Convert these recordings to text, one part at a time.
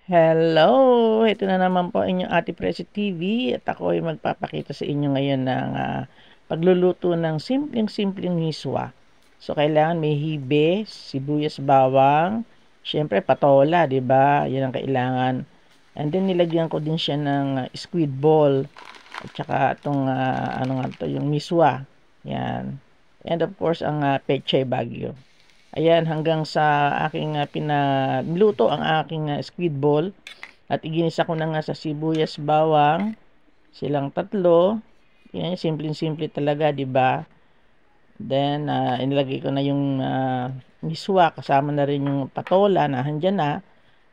Hello! Ito na naman po inyong Ate Presi TV at ako ay magpapakita sa inyo ngayon ng pagluluto ng simpleng-simpleng miswa. So, kailangan may hibe, sibuyas, bawang, syempre patola, di ba? Yan ang kailangan. And then, nilagyan ko din siya ng squid ball at saka itong, ano nga to, yung miswa. Yan. And of course, ang pechay bagyo. Ayan, hanggang sa aking niluto ang aking squid ball at iginisa ko na nga sa sibuyas, bawang, silang tatlo. Yan, simple-simple talaga, 'di ba? Then inilagay ko na yung miswa, kasama na rin yung patola na handyan na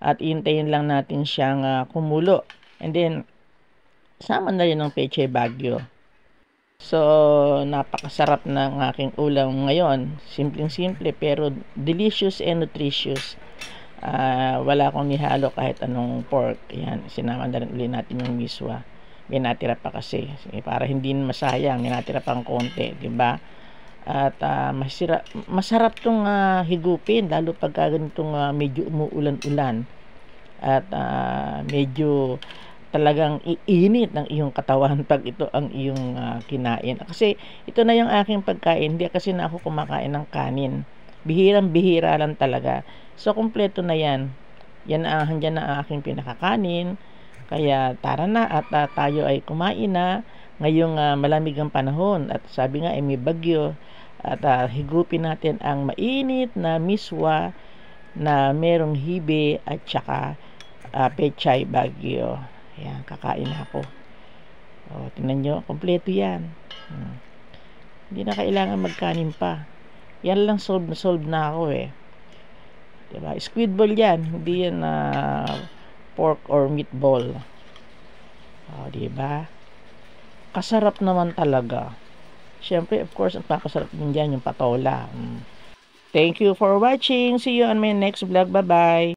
at iintayin lang natin siyang kumulo. And then sama na rin ng peche bagyo. So, napakasarap ng aking ulam ngayon. Simpleng-simple pero delicious and nutritious. Wala akong nihalo kahit anong pork. Yan, sinama na rin ulit natin yung miswa. May natira pa kasi. Para hindi masayang, may natira pang konti, di ba? At masarap tong higupin, lalo pagka ganitong medyo umuulan-ulan. At medyo talagang iinit ng iyong katawan pag ito ang iyong kinain. Kasi ito na yung aking pagkain. Hindi kasi na ako kumakain ng kanin. Bihirang-bihira lang talaga. So, kompleto na yan. Handyan na ang aking pinakakanin. Kaya tara na at tayo ay kumain na. Ngayong malamig ang panahon. At sabi nga ay may bagyo. At higupin natin ang mainit na miswa na merong hibe at saka pechay bagyo. Ayan, kakain ako. O, tingnan nyo, kompleto yan. Hindi na kailangan magkanin pa. Yan lang, solve na ako eh. Diba? Squid ball yan. Hindi yan pork or meatball. O, diba? Kasarap naman talaga. Siyempre, of course, ang pakasarap din dyan yung patola. Thank you for watching. See you on my next vlog. Bye-bye.